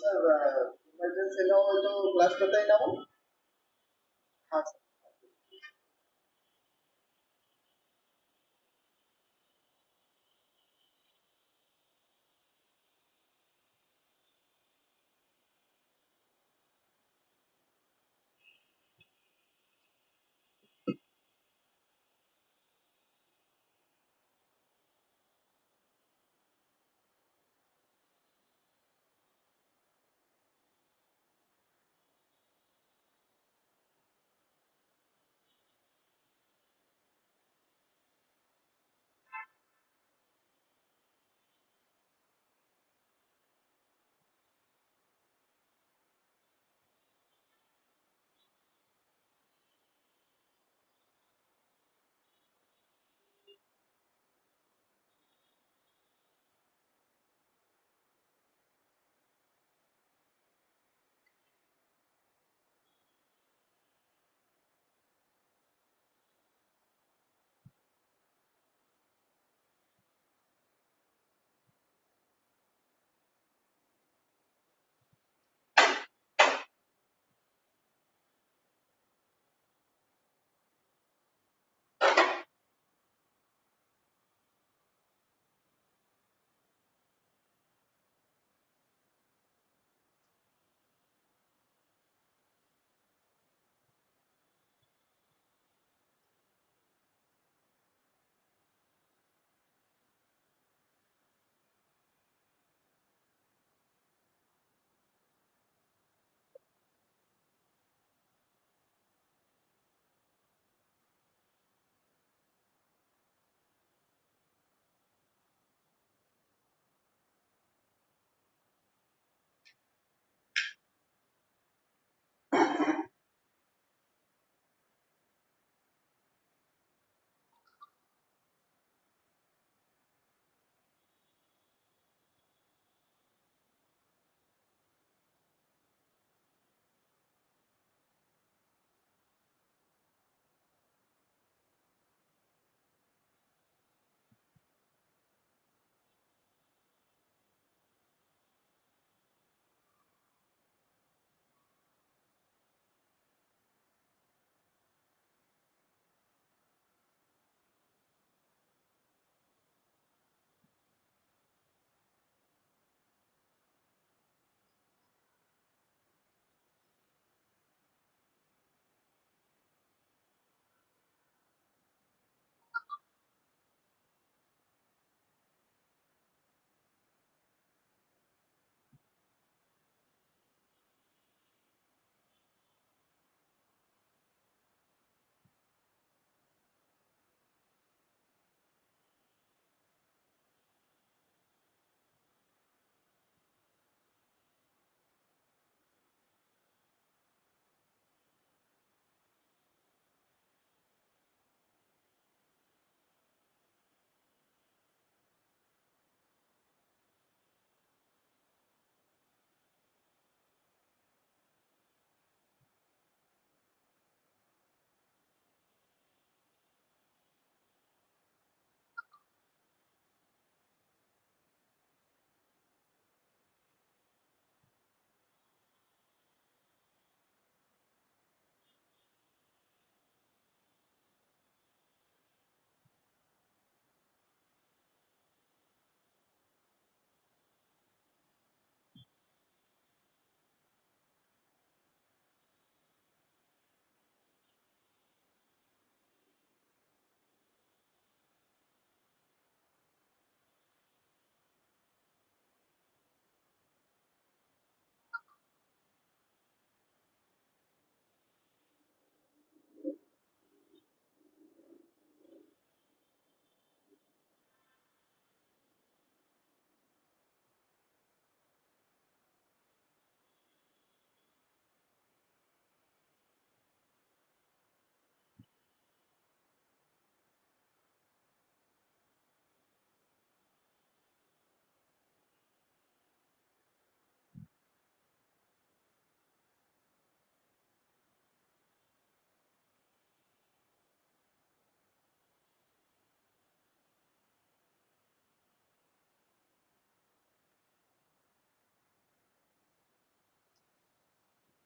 Sir emergency ન હોય તો ક્લાસ બતાવી નાખો. હા સર.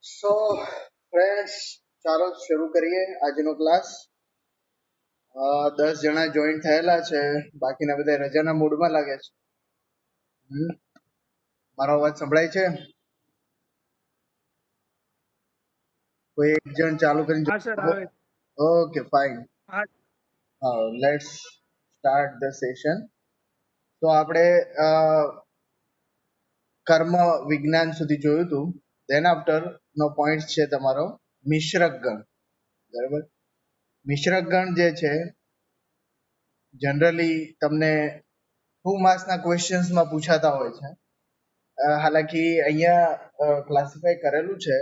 સો ફ્રેન્ડ્સ, ચાલો શરૂ કરીએ આજનો ક્લાસ. 10 જણા જોઈન થયેલા છે, બાકીના બધા રજાના મૂડમાં લાગે છે. મારો અવાજ સંભળાય છે? કોઈ એક જણ ચાલુ કરીને? Okay, fine. Let's start the session. તો આપણે કર્મ વિજ્ઞાન સુધી જોયું હતું. ધેન આફ્ટર નો પોઈન્ટ છે તમારો મિશ્રક ગણ. બરાબર, મિશ્રક ગણ જે છે જનરલી તમને 2 માર્ક્સના ક્વેશ્ચન્સમાં પૂછાતા હોય છે. હાલાકી અહીંયા ક્લાસિફાય કરેલું છે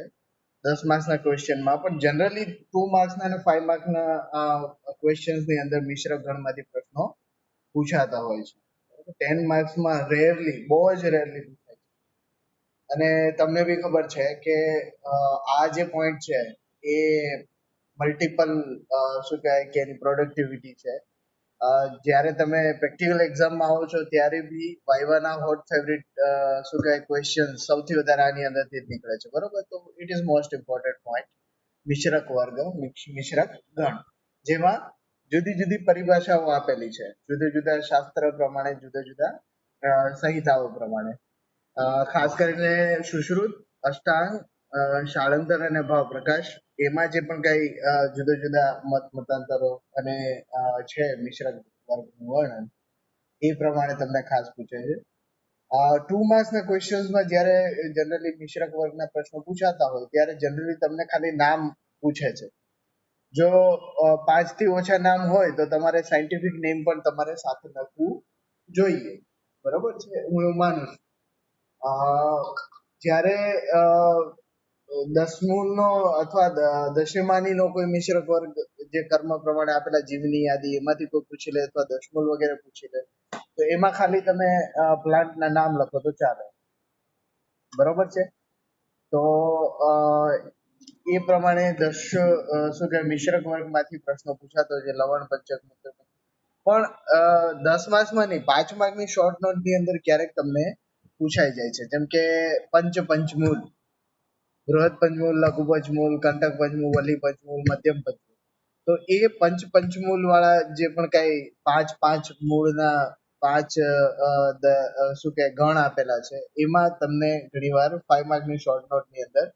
10 માર્ક્સના ક્વેશ્ચનમાં, પણ જનરલી 2 માર્ક્સના અને 5 માર્ક્સના ક્વેશ્ચન્સની અંદર મિશ્રક ગણમાંથી પ્રશ્નો પૂછાતા હોય છે. 10 માર્ક્સમાં રેરલી, બહુ જ રેરલી પૂછાય છે. અને તમને બી ખબર છે કે આ જે પોઈન્ટ છે એ મલ્ટિપલ શું કહેવાય કે એની પ્રોડક્ટિવિટી છે. જ્યારે તમે પ્રેક્ટિકલ એક્ઝામમાં આવો છો ત્યારે બી વાઇવાના હોટ ફેવરિટ શું કહેવાય ક્વેશ્ચન સૌથી વધારે આની અંદરથી જ નીકળે છે. બરોબર, તો it is most important point મિશ્રક વર્ગ, મિશ્રક ગણ, જેમાં જુદી જુદી પરિભાષાઓ આપેલી છે, જુદા જુદા શાસ્ત્ર પ્રમાણે, જુદા જુદા સંહિતાઓ પ્રમાણે. ખાસ કરીને સુશ્રુત, અષ્ટાંગ, શાળંતર અને ભાવ પ્રકાશ, એમાં જે પણ કઈ જુદા જુદા મત મતાંતરો અને છે મિશ્રક વર્ગનું વર્ણન, એ પ્રમાણે તમને ખાસ પૂછે છે. 2 માર્ક્સના ક્વેશ્ચન્સમાં જ્યારે જનરલી મિશ્રક વર્ગના પ્રશ્નો પૂછાતા હોય ત્યારે જનરલી તમને ખાલી નામ પૂછે છે. જો 5 થી ઓછા નામ હોય તો તમારે સાયન્ટિફિક નેમ પણ તમારે સાથે લખવું જોઈએ. બરોબર છે, હું એવું માનું છું. જ્યારે દસમૂળનો અથવા દશમાનીનો કોઈ મિશ્રક વર્ગ જે કર્મ પ્રમાણે આપેલા જીવની યાદી એમાંથી કોઈ પૂછી લે અથવા દશમૂળ વગેરે પૂછી લે તો એમાં ખાલી તમે પ્લાન્ટના નામ લખો તો ચાલે. બરોબર છે, તો એ પ્રમાણે શું કે મિશ્રક વર્ગમાંથી પ્રશ્નો પૂછાતો છે લવણ પંચક. પણ 10 માર્ક્સમાં નહીં, 5 માર્કની શોર્ટ નોટની અંદર ક્યારેક તમને પૂછાઈ જાય છે, જેમ કે પંચમૂલ, બૃહદ પંચમૂલ, લઘુ પંચમૂલ, કંટક પંચમૂલ, વલી પંચમૂલ, મધ્યમ પંચમૂલ. તો એ પંચમૂલ વાળા જે પણ કઈ પાંચ મૂળના 5 શું કે ગણ આપેલા છે એમાં તમને ઘણીવાર 5 માર્કની શોર્ટ નોટની અંદર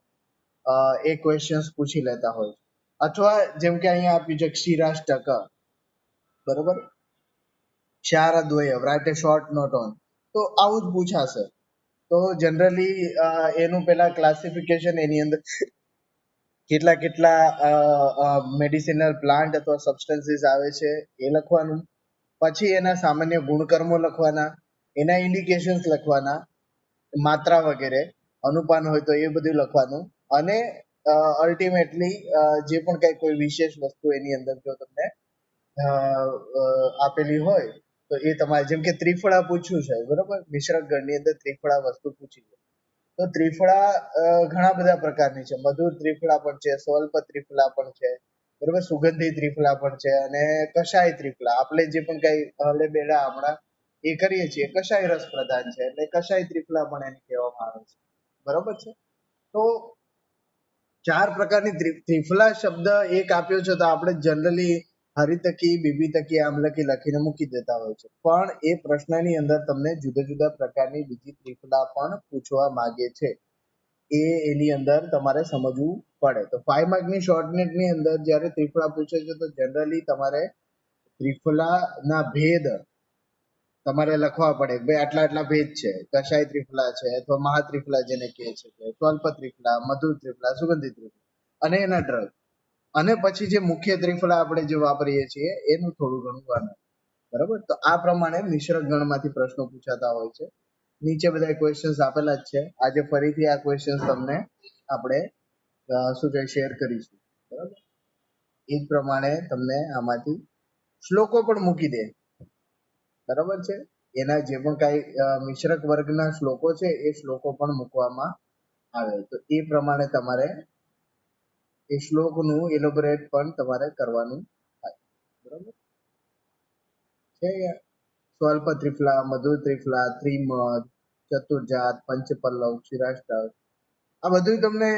એ ક્વેશ્ચન્સ પૂછી લેતા હોય છે. અથવા જેમ કે અહીંયા આપ્યું છે ક્ષીરાષ્ટક, બરોબર, ક્ષારદ્વય, write a short note on, તો આવું જ પૂછાશે. તો જનરલી એનું પેલા ક્લાસિફિકેશન, એની અંદર કેટલા કેટલા મેડિસિનલ પ્લાન્ટ અથવા સબસ્ટન્સીસ આવે છે એ લખવાનું, પછી એના સામાન્ય ગુણકર્મો લખવાના, એના ઇન્ડિકેશન્સ લખવાના, માત્રા વગેરે, અનુપાન હોય તો એ બધું લખવાનું, અને અલ્ટિમેટલી જે પણ કઈ કોઈ વિશેષ વસ્તુ એની અંદર જો તમને આપેલી હોય તો એ તમારે, જેમ કે ત્રિફળા પૂછ્યું છે, બરોબર, મિશ્રક ગણની અંદર ત્રિફળા વસ્તુ પૂછી છે. તો ત્રિફળા ઘણા બધા પ્રકારની છે. મધુર ત્રિફળા પણ છે, સ્વલ્પ ત્રિફળા પણ છે, બરોબર, સુગંધી ત્રિફળા પણ છે, અને કષાય ત્રિફળા. આપણે જે પણ કઈ હળે બેડા હમણાં એ કરીએ છીએ કષાય રસ પ્રધાન છે, એટલે કષાય ત્રિફળા પણ એને કહેવામાં આવે છે. બરોબર છે, તો 4 પ્રકારની ત્રિફળા શબ્દ એક આપ્યો છે તો આપણે જનરલી હરિતકી, બીબીતકી, આમલકી લખીને મૂકી દેતા હોય છે, પણ એ પ્રશ્નની અંદર તમને જુદા જુદા પ્રકારની બીજી ત્રિફળા પણ પૂછવા માંગે છે. એની અંદર તમારે સમજવું પડે. તો 5 માર્કની શોર્ટનેટની અંદર જ્યારે ત્રિફળા પૂછે છે તો જનરલી તમારે ત્રિફળાના ભેદ તમારે લખવા પડે. ભાઈ આટલા આટલા ભેદ છે, કષાય ત્રિફળા છે, અથવા મહાત્રિફળા જેને કહે છે, સ્વલ્પ ત્રિફળા, મધુર ત્રિફળા, સુગંધિત ત્રિફળા, અને એના ડ્રગ, અને પછી જે મુખ્ય ત્રિફળા આપણે જે વાપરીએ છીએ એનું થોડું ઘણું વર્ણન. બરાબર, તો આ પ્રમાણે મિશ્રક ગણમાંથી પ્રશ્નો પૂછાતા હોય છે. નીચે બધા ક્વેશ્ચન્સ આપેલા જ છે. આજે ફરીથી આ ક્વેશ્ચન્સ તમને આપણે શું કહે શેર કરીશું. બરાબર, એ જ પ્રમાણે તમને આમાંથી શ્લોકો પણ મૂકી દે. બરાબર છે, એના જે પણ કઈ મિશ્રક વર્ગના શ્લોકો છે એ શ્લોકો પણ મૂકવામાં આવે, તો એ પ્રમાણે તમારે એ શ્લોકનું એલોબરેટ પણ તમારે કરવાનું થાય. બરાબર છે. સ્વલ્પ ત્રિફલા, મધુર ત્રિફલા, ત્રિમદ, ચતુર્જાત, પંચપલ્લવ, ક્ષીરાષ્ટક, આ બધું તમને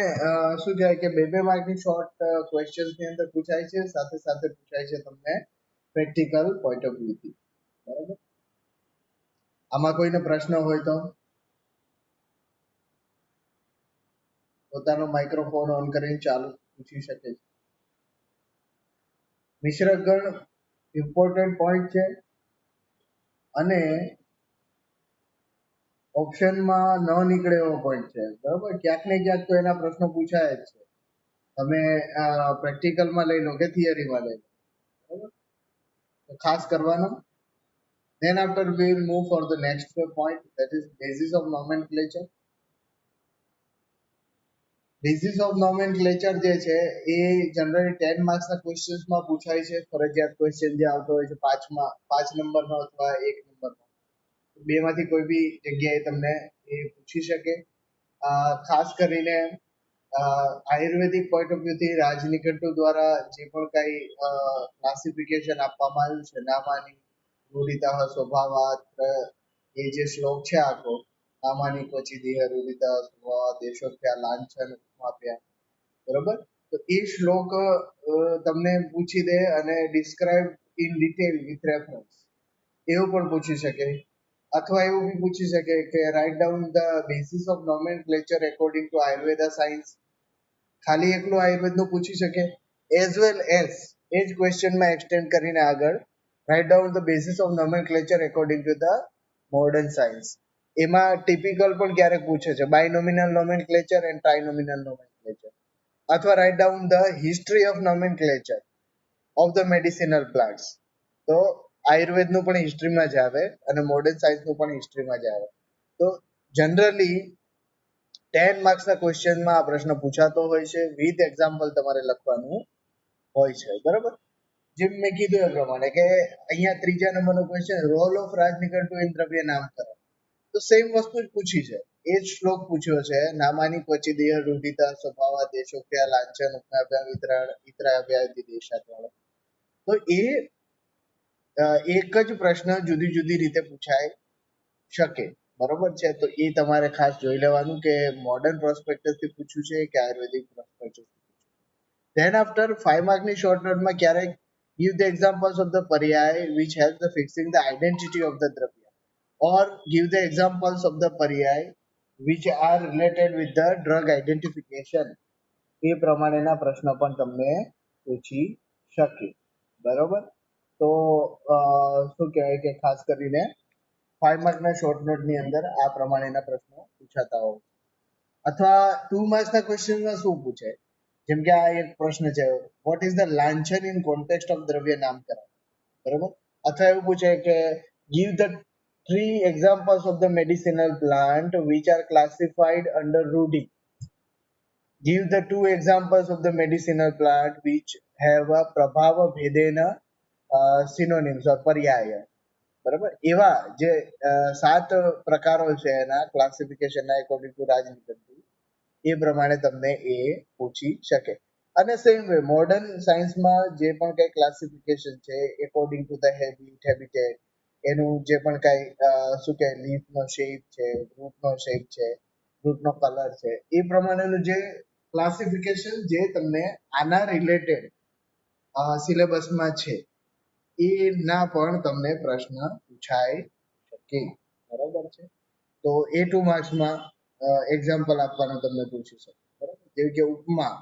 શું કહેવાય કે બે માર્કની શોર્ટ ક્વેશ્ચન્સ ની અંદર પૂછાય છે, સાથે સાથે પૂછાય છે તમને પ્રેક્ટિકલ પોઈન્ટ ઓફ વ્યૂ થી. બરાબર, આમાં કોઈને પ્રશ્ન હોય તો પોતાનો માઇક્રોફોન ઓન કરીને ચાલુ પૂછી શકે છે. મિશ્રગણ ઇમ્પોર્ટન્ટ પોઈન્ટ છે અને ઓપ્શનમાં ન નીકળે એવો પોઈન્ટ છે. બરાબર, ક્યાંક ને ક્યાંક તો એના પ્રશ્નો પૂછાય જ છે. તમે પ્રેક્ટિકલમાં લઈ લો કે થિયરીમાં લઈ લો. બરાબર, તો ખાસ કરવાનું. Then after we will move for the next point, that is basis of nomenclature. Basis of nomenclature જે છે એ જનરલી 10 માર્ક્સના ક્વેશ્ચન્સમાં પૂછાય છે. ફરજિયાત ક્વેશ્ચન જે આવતો હોય છે 5 નંબરનો અથવા 1 નંબરનો, બેમાંથી કોઈ બી જગ્યાએ તમને એ પૂછી શકે. ખાસ કરીને આયુર્વેદિક પોઈન્ટ ઓફ વ્યૂથી રાજનિકટુ દ્વારા જે પણ કઈ ક્લાસિફિકેશન આપવામાં આવ્યું છે, નામાની રૂઢિતઃ સ્વભાવાત, એ જે શ્લોક છે આખો, નામાની ક્વચિદિહ રૂઢિતઃ સ્વભાવાત દેશોક્ત્યા લાંછન ઉપમાપ્યા, બરોબર, તો એ શ્લોક તમને પૂછી દે અને describe in detail with reference, એવું પણ પૂછી શકે. અથવા એવું બી પૂછી શકે કે write down the basis of nomenclature according to Ayurveda science. ખાલી એકલું આયુર્વેદનું પૂછી શકે, એઝ વેલ એઝ એ જ ક્વેશ્ચનમાં એક્સટેન્ડ કરીને આગળ write down the basis of nomenclature according to the modern science. એમાં ટિપિકલ પણ ક્યારેક પૂછે છે, બાયનોમિનલ નોમેનક્લેચર એન્ડ ટ્રાઇનોમિનલ નોમેનક્લેચર. અથવા write down the history of nomenclature of the medicinal plants. તો આયુર્વેદનું પણ હિસ્ટ્રીમાં જ આવે અને મોડર્ન સાયન્સનું પણ હિસ્ટ્રીમાં જ આવે. તો જનરલી 10 માર્ક્સના ક્વેશ્ચનમાં આ પ્રશ્ન પૂછાતો હોય છે, વિથ એક્ઝામ્પલ તમારે લખવાનું હોય છે. બરાબર, જેમ મેં કીધું એ પ્રમાણે કે અહીંયા ત્રીજા નંબરનો ક્વેશ્ચન, રોલ ઓફ રાજનિકટુ ઇન દ્રવ્ય નામકરણ. તો સેમ વસ્તુ જ પૂછી છે, એ જ શ્લોક પૂછ્યો છે, નામાની ક્વચિદિહ રૂઢિતઃ સ્વભાવાત દેશોક્ત્યા લાંછન ઉપમાપ્યા ઇતરાભ્યાતિ દેશાત વાળો. તો એ એક જ પ્રશ્ન જુદી જુદી રીતે પૂછાય શકે. બરોબર છે, તો એ તમારે ખાસ જોઈ લેવાનું કે મોડર્ન પ્રોસ્પેક્ટસ થી પૂછ્યું છે કે આયુર્વેદિક પ્રોસ્પેક્ટસ. ધેન આફ્ટર 5 માર્કની શોર્ટ નોટમાં ક્યારેક give the examples of the paryay which help the fixing the identity of the dravya, or give the examples of the paryay which are related with the drug identification. એ પ્રમાણેના પ્રશ્નો પણ તમને પૂછી શકે. બરોબર, તો શું કહેવાય કે ખાસ કરીને 5 માર્કના શોર્ટ નોટની અંદર આ પ્રમાણેના પ્રશ્નો પૂછાતા હોય. અથવા 2 માર્ક્સના ક્વેશ્ચનમાં શું પૂછે, જેમ કે આ એક પ્રશ્ન છે, વોટ ઇઝ ધ લાંછન ઇન કોન્ટેક્સ્ટ ઓફ દ્રવ્ય નામકરણ. બરોબર, અથવા એવું પૂછે કે give the 3 examples of the medicinal plant which are classified under રૂઢિ. Give the 2 examples of the medicinal plant which have a prabhava bhedena synonyms or paryaya. બરાબર, એવા જે 7 પ્રકારો છે એના ક્લાસિફિકેશનના એકોર્ડિંગ ટુ રાજનિકટુ, એ પ્રમાણે તમને એ પૂછી શકે. અને સેમ વે મોડર્ન સાયન્સમાં જે પણ કઈ ક્લાસિફિકેશન છે એકોર્ડિંગ ટુ ધ હેબિટેટ, એનું જે પણ કઈ શું કે લીફનો શેપ છે, રૂટનો શેપ છે, રૂટનો કલર છે, એ પ્રમાણેનું જે ક્લાસિફિકેશન જે તમને આના રિલેટેડ સિલેબસમાં છે એના પણ તમને પ્રશ્ન પૂછાઈ શકે. બરાબર છે, તો એ 2 માર્ક્સમાં એક્ઝામ્પલ આપવાનું તમને પૂછી શકે. બરાબર, જેવી કે ઉપમા,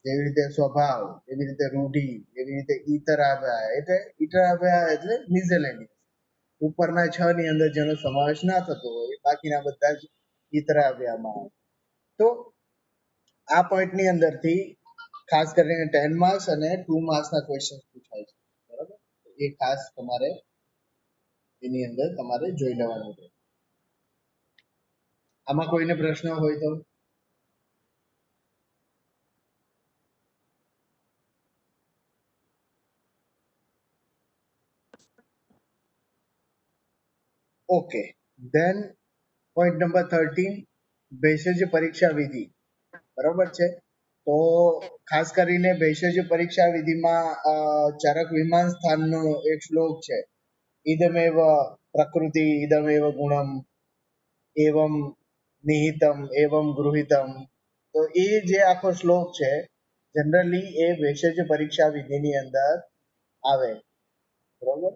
જેવી રીતે સ્વભાવ, એવી રીતે રૂઢિ, એવી રીતે ઇતરાભ્યા. એટલે મિઝેલેનિયસ, ઉપરના 6 ની અંદર જેનો સમાવેશ ના થતો હોય બાકીના બધા જ ઇતરાભ્યામાં આવે. તો આ પોઈન્ટની અંદરથી ખાસ કરીને 10 માર્ક્સ અને 2 માર્ક્સના ક્વેશ્ચન પૂછાય છે. બરાબર, એ ખાસ તમારે એની અંદર તમારે જોઈ લેવાનું છે. આમાં કોઈને પ્રશ્ન હોય તો ઓકે. ધેન પોઈન્ટ નંબર 13, ભેષજ પરીક્ષા વિધિ. બરોબર છે, તો ખાસ કરીને ભેષજ પરીક્ષા વિધિમાં ચરક વિમાન સ્થાનનો એક શ્લોક છે, ઇદમેવ પ્રકૃતિ ઇદમેવ ગુણમ એવમ નિહિતમ એવમ ગૃહિતમ. તો એ જે આખો શ્લોક છે જનરલી એ વેશેજ પરીક્ષા વિધિની અંદર આવે, બરોબર.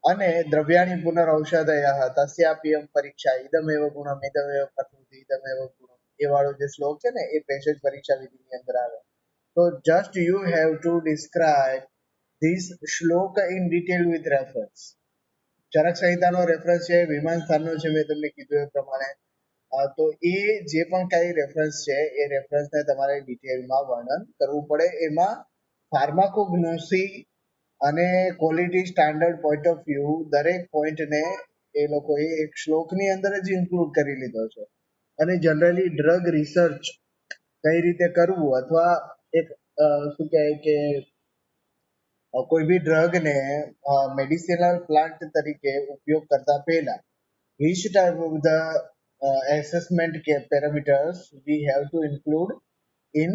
અને દ્રવ્યાણી પુનરૌષધયઃ તસ્યાપ્યમ પરીક્ષા ઇદમેવ ગુણમ ઇદમેવ પ્રકૃતિ ઇદમેવ ગુણમ, એ વાળો જે શ્લોક છે ને એ વેશેજ પરીક્ષા વિધિની અંદર આવે. તો just you have to describe this shloka in detail with reference. Charak સંહિતાનો રેફરન્સ છે, વિમાન સ્થાનનો છે, મેં તમને કીધું એ પ્રમાણે. તો એ જે પણ કઈ રેફરન્સ છે એ રેફરન્સને તમારે ડિટેલમાં વર્ણન કરવું પડે. એમાં ફાર્માકોગ્નોસી અને quality standard point of view દરેક પોઈન્ટને એ લોકોએ એક શ્લોકની અંદર જ ઇન્ક્લુડ કરી લીધો છે. અને જનરલી ડ્રગ રિસર્ચ કઈ રીતે કરવું, અથવા એક શું કહેવાય કે કોઈ બી ડ્રગને મેડિસિનલ પ્લાન્ટ તરીકે ઉપયોગ કરતા પહેલા which type of the assessment parameters we have to include in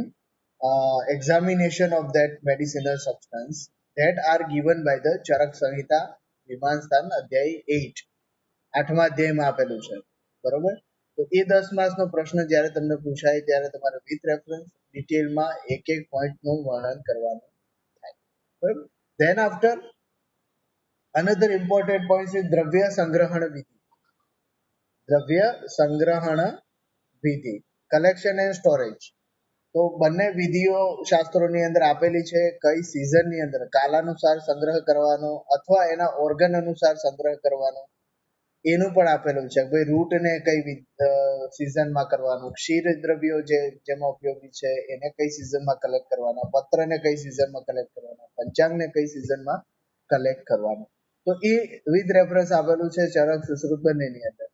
examination of that medicinal substance that are given by the ચરક સંહિતા વિમાન સ્થાન અધ્યાય 8, 8મા અધ્યાયમાં આપેલું છે, બરોબર. તો એ 10 માર્ક્સનો પ્રશ્ન જ્યારે તમને પૂછાય ત્યારે તમારે વિથ રેફરન્સ ડિટેલમાં એક એક પોઈન્ટનું વર્ણન કરવાનું થાય, બરોબર. Than after another important point is દ્રવ્ય સંગ્રહણ વિધિ. દ્રવ્ય સંગ્રહણ વિધિ, કલેક્શન એન્ડ સ્ટોરેજ. તો બંને વિધિઓ શાસ્ત્રોની અંદર આપેલી છે. કઈ સિઝનની અંદર કાલાનુસાર સંગ્રહ કરવાનો અથવા એના ઓર્ગન અનુસાર સંગ્રહ કરવાનો એનું પણ આપેલું છે. ભાઈ રૂટને કઈ સિઝનમાં કરવાનું, ક્ષીર દ્રવ્યો જેમાં ઉપયોગી છે એને કઈ સિઝનમાં કલેક્ટ કરવાના, પત્રને કઈ સિઝનમાં કલેક્ટ કરવાના, પંચાંગને કઈ સિઝનમાં કલેક્ટ કરવાનું. તો એ વિથ રેફરન્સ આપેલું છે ચરક સુશ્રુત બંનેની અંદર.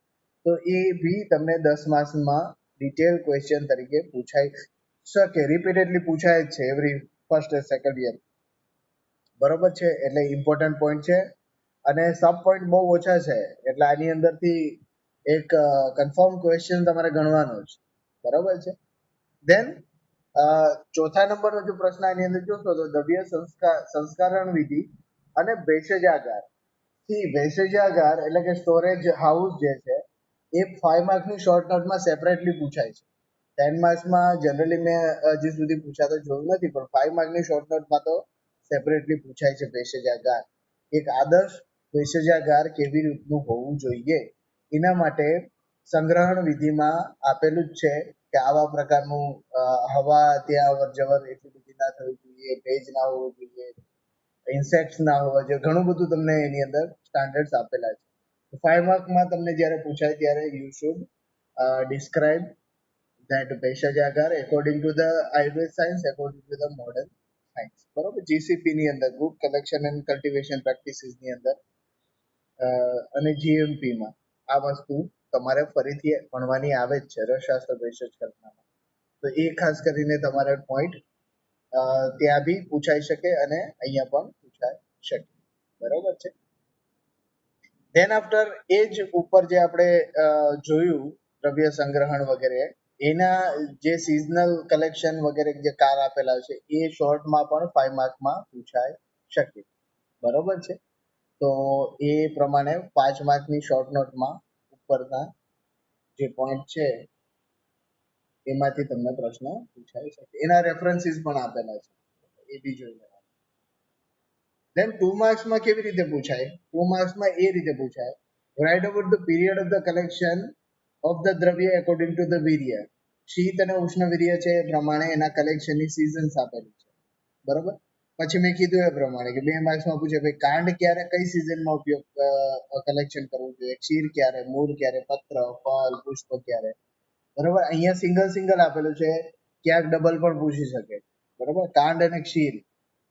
તો એ બી તમને 10 માર્ક્સમાં ડિટેલ ક્વેશ્ચન તરીકે પૂછાઈ શકે, રિપીટેડલી પૂછાય જ છે એવરી ફર્સ્ટ સેકન્ડ યર, બરોબર છે. એટલે ઇમ્પોર્ટન્ટ પોઈન્ટ છે અને સબ પોઈન્ટ બહુ ઓછા છે, એટલે આની અંદરથી એક કન્ફર્મ ક્વેશ્ચન તમારે ગણવાનો છે, બરોબર છે. ધેન ચોથા નંબરનો જો પ્રશ્ન આની અંદર જોશો તો દ્રવ્ય સંસ્કરણ વિધિ અને ભેષજાગાર. ભેષજાગાર એટલે કે સ્ટોરેજ હાઉસ જે છે એ 5 માર્ક્સની શોર્ટ નોટમાં સેપરેટલી પૂછાય છે. 10 માર્ક્સમાં જનરલી મેં હજી સુધી પૂછાતો જોયું નથી, પણ 5 માર્કની શોર્ટ નોટમાં તો સેપરેટલી પૂછાય છે ભેષજાગાર. એક આદર્શ ભેષજાગાર કેવી રીતનું હોવું જોઈએ એના માટે સંગ્રહણ વિધિમાં આપેલું જ છે કે આવા પ્રકારનું હવા ત્યાં અવર જવર એટલી બધી ના થવી જોઈએ, ભેજ ના હોવો જોઈએ, ઇન્સેક્ટ્સ ના હોવા જોઈએ, ઘણું બધું તમને એની અંદર સ્ટાન્ડર્ડ્સ આપેલા છે. 5 માર્કમાં તમને જ્યારે પૂછાય ત્યારે you should describe that ભેષજાગાર according to the Ayurvedic science, according to the modern science, બરોબર. જીસીપી ની અંદર good collection and cultivation practices ની અંદર અને જીએમપી માં આ વસ્તુ તમારે ફરીથી ભણવાની આવે જ છે રસશાસ્ત્ર ભેષજ કલ્પનામાં. તો એ ખાસ કરીને તમારે પોઈન્ટ ત્યાં બી પૂછાઈ શકે અને અહીંયા પણ પૂછાઈ શકે, બરોબર છે. ધેન આફ્ટર એ જ ઉપર જે આપણે જોયું દ્રવ્ય સંગ્રહણ વગેરે, એના જે સિઝનલ કલેક્શન વગેરે જે કાર આપેલા છે એ શોર્ટમાં પણ 5 માર્કમાં પૂછાઈ શકે, બરોબર છે. તો એ પ્રમાણે 5 માર્કની શોર્ટ નોટમાં ઉપરના જે પોઈન્ટ છે એમાંથી તમને પ્રશ્ન પૂછાઈ શકે. એના રેફરન્સીસ પણ આપેલા છે, એ બી જોઈ લેવાનું. ધેન 2 માર્ક્સમાં કેવી રીતે પૂછાય? 2 માર્ક્સમાં એ રીતે પૂછાય, right about the period of the collection of the દ્રવ્ય એકોર્ડિંગ ટુ ધ વીર્ય. શીત અને ઉષ્ણ વીર્ય છે એ પ્રમાણે એના કલેક્શનની સિઝન્સ આપેલી છે, બરોબર. પછી મેં કીધું એ પ્રમાણે કે 2 માર્ક્સમાં પૂછે ભાઈ કાંડ ક્યારે કઈ સિઝનમાં ઉપયોગ કલેક્શન કરવું જોઈએ, ક્ષીર ક્યારે, મૂળ ક્યારે, પત્ર, ફળ, પુષ્પ ક્યારે, બરોબર. અહીંયા સિંગલ આપેલું છે, ક્યાંક ડબલ પણ પૂછી શકે, બરોબર. કાંડ અને ક્ષીર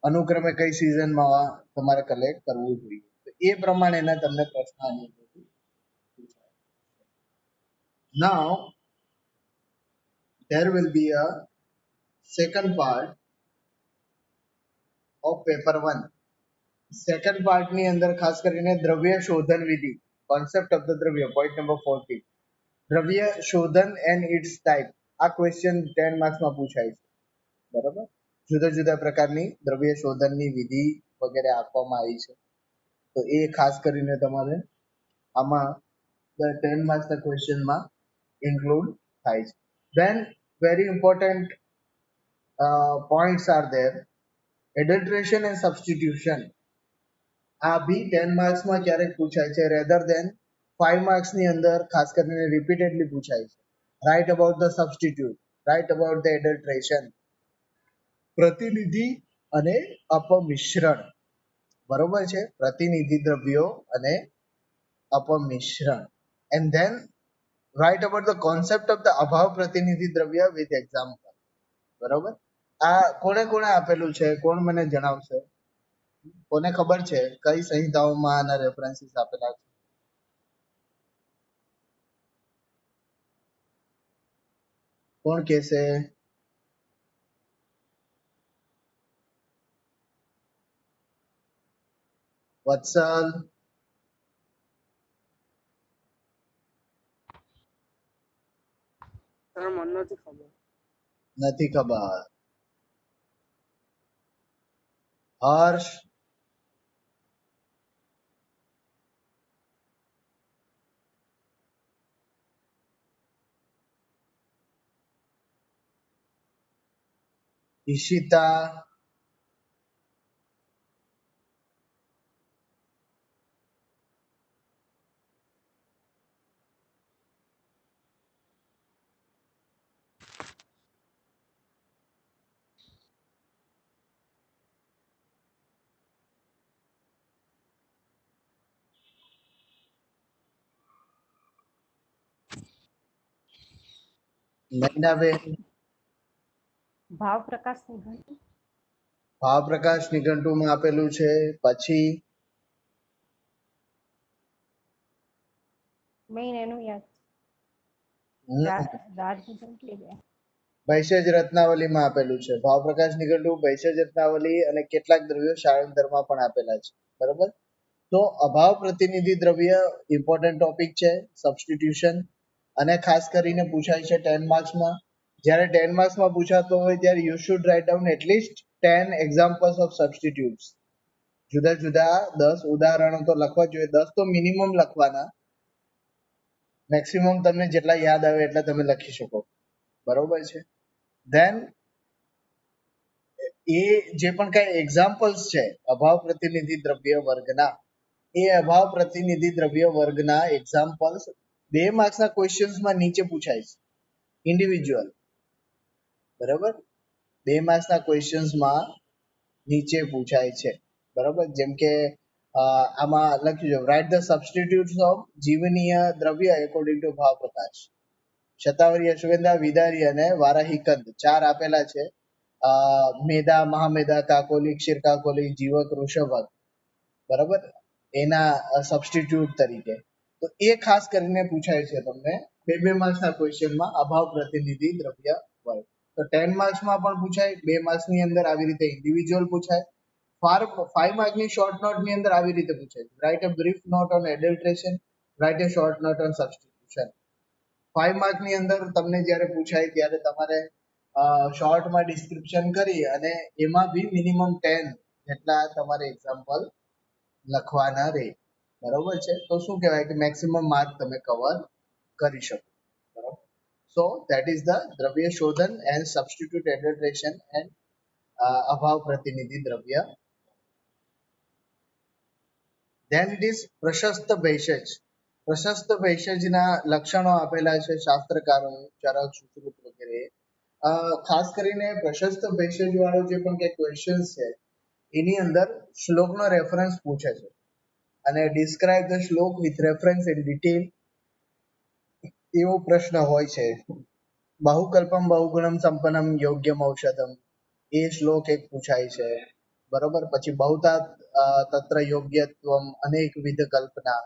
અનુક્રમે કઈ સિઝનમાં તમારે કલેક્ટ કરવું જોઈએ, તો એ પ્રમાણેના તમને પ્રશ્ન આની અંદરથી પૂછાય. Now there will be a second part of paper 1. Second પાર્ટની અંદર ખાસ કરીને દ્રવ્ય શોધન વિધિ, કોન્સેપ્ટ ઓફ ધ દ્રવ્ય, પોઈન્ટ નંબર 40. દ્રવ્ય શોધન એન્ડ ઇટ્સ ટાઈપ. આ ક્વેશ્ચન 10 માર્ક્સમાં પૂછાય છે, બરોબર. જુદા જુદા પ્રકારની દ્રવ્ય શોધનની વિધિ વગેરે આપવામાં આવી છે, તો એ ખાસ કરીને તમારે આમાં 10 માર્ક્સના ક્વેશ્ચનમાં ઇન્ક્લુડ થાય છે. Then very important points are there. Adulteration and substitution આ બી 10 માર્ક્સમાં ક્યારેક પૂછાય છે રેધર દેન 5 માર્ક્સની અંદર ખાસ કરીને રિપીટેડલી પૂછાય છે. Write about the substitute, write about the adulteration, પ્રતિનિધિ અને અપમિશ્રણ. બરોબર છે, પ્રતિનિધિ દ્રવ્યો અને અપમિશ્રણ. And then write about the concept of the અભાવ પ્રતિનિધિ દ્રવ્ય વિથ એક્ઝામ્પલ. બરોબર, આ કોને કોને આપેલું છે, કોણ મને જણાવશે? કોને ખબર છે કઈ સંહિતાઓમાં આના રેફરન્સીસ આપેલા છે? કોણ કહેશે? વત્સલ, નથી ખબર. હર્ષ, ઈશિતા, નૈનાબેન. ભાવપ્રકાશ નિઘંટુ. ભાવપ્રકાશ નિઘંટુમાં આપેલું છે. પછી મેઇન એનું યાદ ભૈષજ રત્નાવલીમાં આપેલું છે. ભાવપ્રકાશ નિઘંટુ, ભૈષજ રત્નાવલી અને કેટલાક દ્રવ્યો શાળાંતરમાં પણ આપેલા છે. બરોબર, તો અભાવ પ્રતિનિધિ દ્રવ્ય ઇમ્પોર્ટન્ટ ટોપિક છે. સબસ્ટિટ્યુશન, અને ખાસ કરીને પૂછાય છે 10 માર્ક્સમાં. જ્યારે 10 માર્ક્સમાં પૂછાતો હોય ત્યારે you should write down at least 10 examples of substitutes. જુદા જુદા 10 ઉદાહરણો તો લખવા જોઈએ. 10 તો મિનિમમ લખવાના, મેક્સિમમ તમને જેટલા યાદ આવે એટલા તમે લખી શકો. બરોબર છે. ધેન એ જે પણ કઈ એક્ઝામ્પલ્સ છે અભાવ પ્રતિનિધિ દ્રવ્ય વર્ગના, એ અભાવ પ્રતિનિધિ દ્રવ્ય વર્ગના એક્ઝામ્પલ્સ 2 માર્ક્સના ક્વેશ્ચન્સમાં નીચે પૂછાય છે ઇન્ડિવિજ્યુઅલ. બરાબર, 2 માર્ક્સના ક્વેશ્ચન્સમાં નીચે પૂછાય છે. બરાબર, જેમ કે આમાં લખ્યું છે રાઇટ ધ સબસ્ટિટ્યુટ્સ ઓફ જીવનીય દ્રવ્ય એકોર્ડિંગ ટુ ભાવ પ્રકાશ. શતાવરી, અશ્વગંધા, વિદારી અને વારાહીકંદ 4 આપેલા છે. મેદા, મહામેદા, કાકોલી, ક્ષીરકાકોલી, જીવક, વૃષભક. બરાબર, એના સબસ્ટિટ્યુટ તરીકે. તો એ ખાસ કરીને પૂછાય છે તમને 2 માર્ક્સના ક્વેશ્ચનમાં અભાવ પ્રતિનિધિ દ્રવ્ય વર્ગ. તો 10 માર્ક્સમાં પણ પૂછાય, 2 માર્ક્સની અંદર આવી રીતે ઇન્ડિવિજ્યુઅલ પૂછાય. 5 માર્કની શોર્ટ નોટની અંદર આવી રીતે પૂછાય, write a brief note on adulteration, write a short note on substitution. 5 માર્કની અંદર તમને જ્યારે પૂછાય ત્યારે તમારે શોર્ટમાં ડિસ્ક્રિપ્શન કરી અને એમાં બી મિનિમમ 10 જેટલા તમારે એક્ઝામ્પલ લખવાના રહે. બરોબર છે, તો શું કહેવાય કે મેક્સિમમ માર્ક તમે કવર કરી શકો. બરોબર, સો ધેટ ઇઝ ધ દ્રવ્ય શોધન એન્ડ સબસ્ટિટ્યુટ એડલ્ટ્રેશન એન્ડ અભાવ પ્રતિનિધિ દ્રવ્ય. ધેન ઇટ ઇઝ પ્રશસ્ત ભેષજ. પ્રશસ્ત ભેષજના લક્ષણો આપેલા છે શાસ્ત્રકારોએ, ચરક, સુશ્રુત વગેરે. ખાસ કરીને પ્રશસ્ત ભેષજ વાળો જે પણ કઈ ક્વેશ્ચન છે એની અંદર શ્લોકનો રેફરન્સ પૂછે છે અને ડિસ્ક્રાઇબ ધ શ્લોક વિથ રેફરન્સ ઇન ડિટેલ એવો પ્રશ્ન હોય છે. બાહુકલ્પમ બહુગુણમ સંપન્નમ યોગ્યમ ઔષધમ, એ શ્લોક એક પૂછાય છે. બરોબર, પછી બહુતા તત્ર યોગ્યત્વમ અનેકવિધ કલ્પના,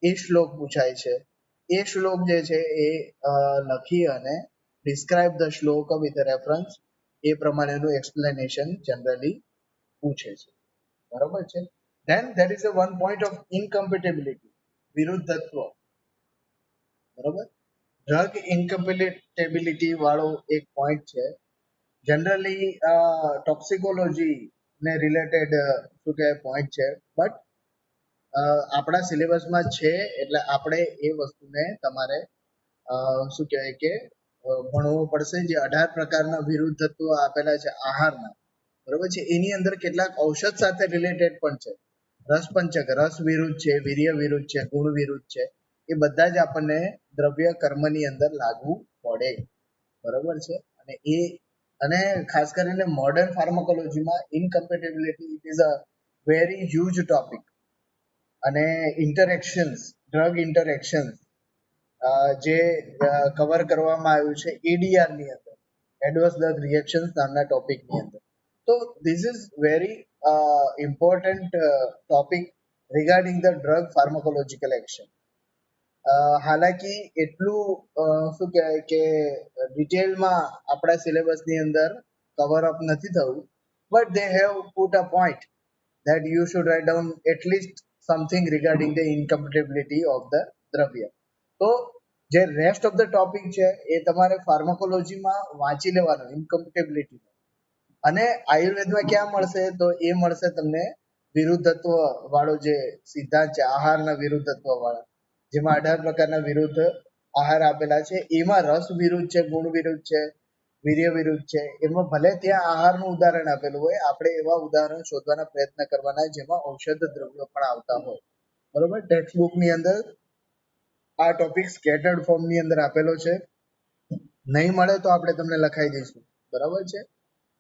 એ શ્લોક પૂછાય છે. એ શ્લોક જે છે એ લખી અને ડિસ્ક્રાઇબ ધ શ્લોક વિથ રેફરન્સ, એ પ્રમાણેનું એક્સપ્લેનેશન જનરલી પૂછે છે. બરોબર છે. then there is a one point of incompatibility, વિરુદ્ધત્વ. બરોબર, ડ્રગ ઇન્કમ્પેટિબિલિટી વાળો એક પોઈન્ટ છે. જનરલી ટોક્સિકોલોજી ને રિલેટેડ શું કહેવાય પોઈન્ટ છે, બટ આપણા સિલેબસમાં છે એટલે આપણે એ વસ્તુને તમારે શું કહેવાય કે ભણવું પડશે. જે 18 પ્રકારના વિરુદ્ધ તત્વો આપેલા છે આહારના, બરોબર છે, એની અંદર કેટલાક ઔષધ સાથે રિલેટેડ પણ છે. રસપંચક, રસ વિરુદ્ધ છે, વીર્ય વિરુદ્ધ છે, ગુણ વિરુદ્ધ છે, એ બધા જ આપણને દ્રવ્ય કર્મની અંદર લાગુ પડે, બરોબર છે. અને ખાસ કરીને મોડર્ન ફાર્માકોલોજીમાં incompatibility it is a very huge topic. અને ઇન્ટરેક્શન્સ, ડ્રગ ઇન્ટરેક્શન્સ જે કવર કરવામાં આવ્યું છે એડીઆર ની અંદર, એડવર્સ ડ્રગ રિએક્શન્સ નામના ટોપિકની અંદર. તો this is very important topic regarding the drug pharmacological action. હાલાકી એટલું શું કહેવાય કે ડિટેલમાં આપણા સિલેબસની અંદર કવર અપ નથી થયું, but they have put a point that you should write down at least something regarding the incompatibility of the દ્રવ્ય. તો જે રેસ્ટ ઓફ ધ ટોપિક છે એ તમારે ફાર્માકોલોજીમાં વાંચી લેવાનું, ઇન્કમ્પેટેબિલિટી. અને આયુર્વેદમાં ક્યાં મળશે? તો એ મળશે તમને વિરુદ્ધત્વ વાળો જે સિદ્ધાંત છે, આહારના વિરુદ્ધત્વ વાળા, જેમાં 18 પ્રકારના વિરુદ્ધ આહાર આપેલા છે. એમાં રસ વિરુદ્ધ છે, ગુણ વિરુદ્ધ છે, વીર્ય વિરુદ્ધ છે. એમાં ભલે ત્યાં આહારનું ઉદાહરણ આપેલું હોય, આપણે એવા ઉદાહરણ શોધવાના પ્રયત્ન કરવાના જેમાં ઔષધ દ્રવ્યો પણ આવતા હોય, બરોબર. ટેક્સ્ટ બુક ની અંદર આ ટોપિક સ્કેટર્ડ ફોર્મ ની અંદર આપેલો છે. નહીં મળે તો આપણે તમને લખાઈ દઈશું, બરાબર છે,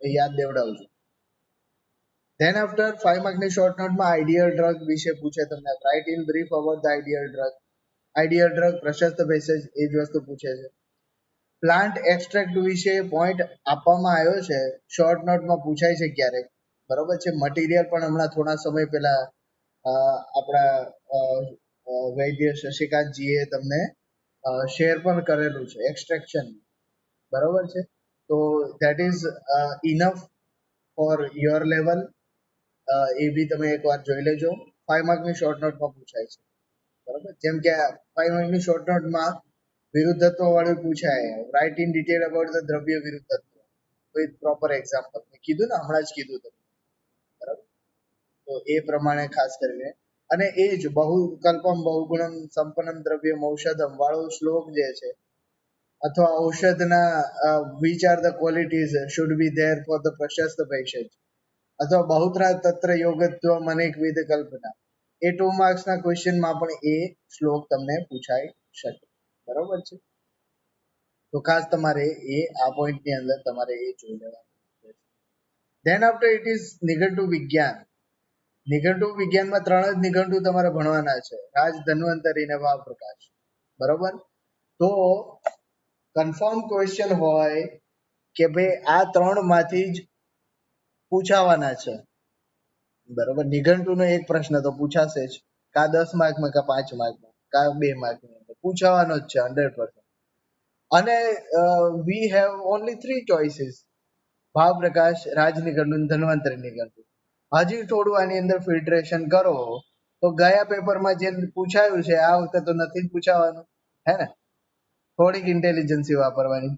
એ યાદ દેવડાવજો. ધેન આફ્ટર 5 માર્કની શોર્ટ નોટમાં આઈડિયલ ડ્રગ વિશે પૂછે તમને. Write in brief about the ideal drug. Ideal drug પ્રશસ્ત પેસેજ એ જ વસ્તુ પૂછે છે. પ્લાન્ટ એક્સટ્રેક્ટ વિશે પોઈન્ટ આપવામાં આવ્યો છે, શોર્ટ નોટમાં પૂછાય છે ક્યારેક, બરોબર છે. મટીરિયલ પણ હમણાં થોડા સમય પહેલા આપણા વૈદ્ય શશિકાંતજીએ તમને શેર પણ કરેલું છે એક્સટ્રેક્શન, બરોબર છે. તો that is enough for your level. એ બી તમે એકવાર જોઈ લેજો. 5 માર્કની શોર્ટ નોટમાં પૂછાય છે, બરોબર. જેમ કે 5 માર્કની શોર્ટ નોટમાં વિરુદ્ધત્વ વાળું પૂછાય, write in detail about the દ્રવ્ય વિરુદ્ધત્વ વિથ પ્રોપર એક્ઝામ્પલ. મેં કીધું ને, હમણાં જ કીધું તમે, બરાબર. તો એ પ્રમાણે ખાસ કરીને, અને એ જ બહુકલ્પમ બહુગુણમ સંપન્નમ દ્રવ્યમ ઔષધમ વાળો શ્લોક જે છે, અથવા ઔષધના which are the qualities should be there for the પ્રશસ્ત ભેષજ, અથવા બહુત્રા તત્ર યોગત્વ અનેકવિધ કલ્પના, એ 2 માર્ક્સના ક્વેશ્ચનમાં પણ એ શ્લોક તમને પૂછાઈ શકે, બરોબર છે. તો ખાસ તમારે એ આ પોઈન્ટની અંદર તમારે એ જોઈ લેવાનું. ધેન આફ્ટર ઇટ ઇઝ નિઘંટુ વિજ્ઞાન. નિઘંટુ વિજ્ઞાનમાં 3 જ નિઘંટુ તમારે ભણવાના છે, રાજ, ધન્વંતરી ને વાવપ્રકાશ, બરોબર. તો કન્ફર્મ ક્વેશ્ચન હોય કે ભાઈ આ 3 માંથી જ પૂછાવાના છે, બરોબર. નિઘંટુનો એક પ્રશ્ન તો પૂછાશે જ, કા 10 માર્કમાં, કા 5 માર્કમાં, કા 2 માર્કની અંદર પૂછાવાનો જ છે 100%. અને વી હેવ ઓનલી 3 ચોઇસીસ, ભાવપ્રકાશ, રાજ નિઘંટુ, ધન્વંતરી નિઘંટુ. હજી થોડું આની અંદર ફિલ્ટરેશન કરો તો ગયા પેપરમાં જે પૂછાયું છે આ વખતે તો નથી જ પૂછાવાનું, હે ને. થોડીક ઇન્ટેલિજન્સી વાપરવાની.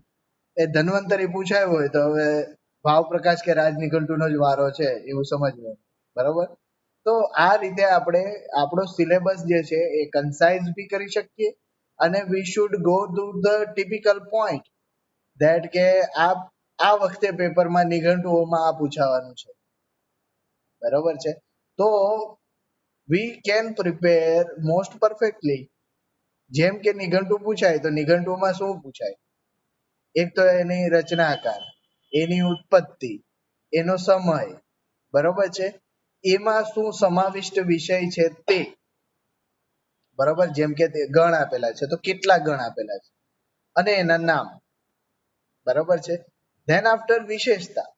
એ ધન્વંતરી પૂછાયું હોય તો હવે ભાવપ્રકાશ કે રાજ નિઘંટુનો જ વારો છે એવું સમજવાનું, બરોબર. તો આ રીતે આપણે આપણો સિલેબસ જે છે એ કન્સાઇઝ બી કરી શકીએ, અને we should go to the typical point that કે આ વખતે પેપરમાં નિઘંટુઓમાં આ પૂછાવાનું છે, બરોબર છે. તો we can prepare most perfectly. જેમ કે નિઘંટુ પૂછાય તો નિઘંટુમાં શું પૂછાય? એક તો એની રચનાકાર, એની ઉત્પત્તિ, એનો સમય, બરોબર છે, એમાં શું સમાવિષ્ટ વિષય છે તે, બરોબર. જેમ કે ગણ આપેલા છે તો કેટલા ગણ આપેલા છે, અને એના નામ, બરોબર છે. ધેન આફ્ટર વિશેષતા.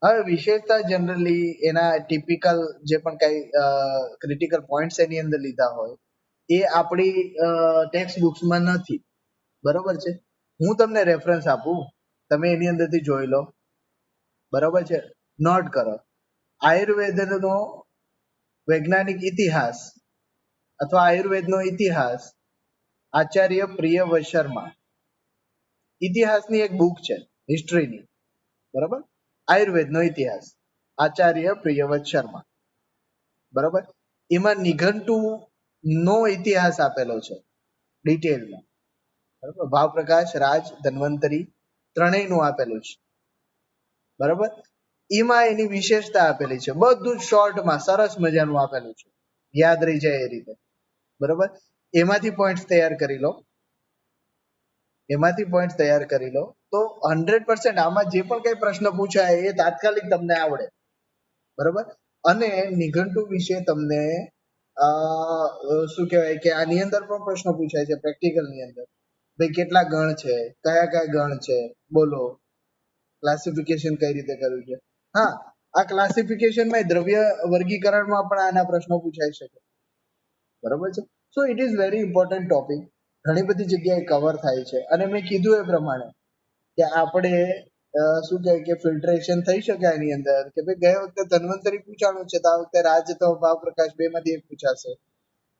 હવે વિશેષતા જનરલી એના ટિપિકલ જે પણ કઈ ક્રિટિકલ પોઈન્ટ્સ એની અંદર લીધા હોય એ આપણી ટેક્સ્ટ બુક્સમાં નથી, બરોબર છે. હું તમને રેફરન્સ આપું, તમે એની અંદરથી જોઈ લો, બરોબર છે. નોટ કરો. આયુર્વેદનો વૈજ્ઞાનિક ઇતિહાસ અથવા આયુર્વેદનો ઇતિહાસ, આચાર્ય પ્રિયવ્રત શર્મા. ઇતિહાસની એક બુક છે, હિસ્ટ્રીની, બરોબર. આયુર્વેદનો ઇતિહાસ, આચાર્ય પ્રિયવ્રત શર્મા, બરોબર. એમાં નિઘંટુ નો ઇતિહાસ આપેલો છે ડિટેલમાં, બરાબર, ભાવપ્રકાશ, રાજ, ધન્વંતરી ત્રણેયનું આપેલું છે. બરાબર, એમાં એની વિશેષતા આપેલી છે, બધું જ શોર્ટમાં સરસ મજાનું આપેલું છે, યાદ રહી જાય એ રીતે. બરાબર, એમાંથી પોઈન્ટ તૈયાર કરી લો, એમાંથી પોઈન્ટ તૈયાર કરી લો તો 100% આમાં જે પણ કઈ પ્રશ્ન પૂછાય એ તાત્કાલિક તમને આવડે. બરાબર, અને નિઘંટુ વિશે તમને શું કહેવાય કે આની અંદર પણ પ્રશ્ન પૂછાય છે પ્રેક્ટિકલ ની અંદર, ભાઈ કેટલા ગણ છે, કયા કયા ગણ છે, બોલો, ક્લાસિફિકેશન કઈ રીતે કર્યું છે. હા, આ ક્લાસિફિકેશનમાં દ્રવ્ય વર્ગીકરણમાં પણ આના પ્રશ્નો પૂછાઈ શકે. બરોબર છે. So it is very important topic, ઘણી બધી જગ્યાએ કવર થાય છે. અને મેં કીધું એ પ્રમાણે કે આપણે શું કહે કે ફિલ્ટરેશન થઈ શકે એની અંદર, કે ભાઈ ગયા વખતે ધન્વંતરી પૂછાણું છે તો આ વખતે રાજ તો ભાવપ્રકાશ બે માંથી એક પૂછાશે,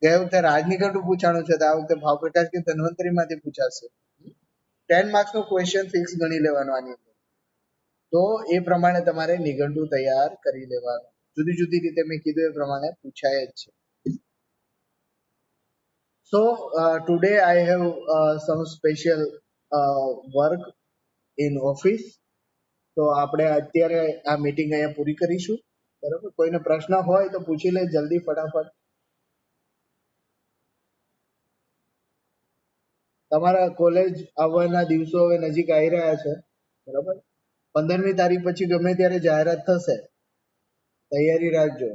ગયા વખતે રાજનીકંઠ પૂછાણું છે તો આ વખતે ભાવપ્રકાશ કે ધન્વંતરી માંથી પૂછાશે. 10 માર્ક્સ નો ક્વેશ્ચન ફિક્સ ગણી લેવાનો આની અંદર. તો એ પ્રમાણે તમારે નિઘંટુ તૈયાર કરી લેવાનું, જુદી જુદી રીતે મેં કીધું એ પ્રમાણે પૂછાય જ છે. So today I have some special work in office. તો આપણે અત્યારે આ મીટિંગ અહીંયા પૂરી કરીશું. બરાબર, કોઈને પ્રશ્ન હોય તો પૂછી લે જલ્દી ફટાફટ. તમારા કોલેજ આવવાના દિવસો હવે નજીક આવી રહ્યા છે. બરાબર, 15મી તારીખ પછી ગમે ત્યારે જાહેરાત થશે, તૈયારી રાખજો.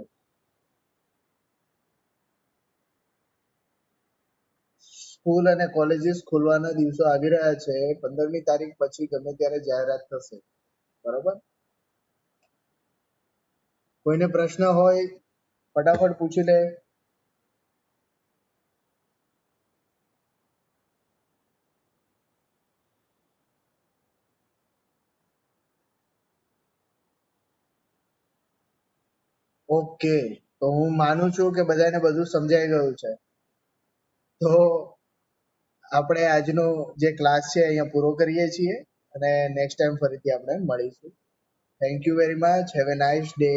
સ્કૂલ અને કોલેજીસ ખુલવાના દિવસો આવી રહ્યા છે, 15મી તારીખ પછી ગમે ત્યારે જાહેરાત થશે. બરાબર, કોઈને પ્રશ્ન હોય ફટાફટ પૂછી લે. ઓકે, તો હું માનું છું કે બધાને બધું સમજાઈ ગયું છે. તો આપણે આજનો જે ક્લાસ છે અહીંયા પૂરો કરીએ છીએ અને નેક્સ્ટ ટાઈમ ફરીથી આપણે મળીશું. Thank you very much, have a nice day.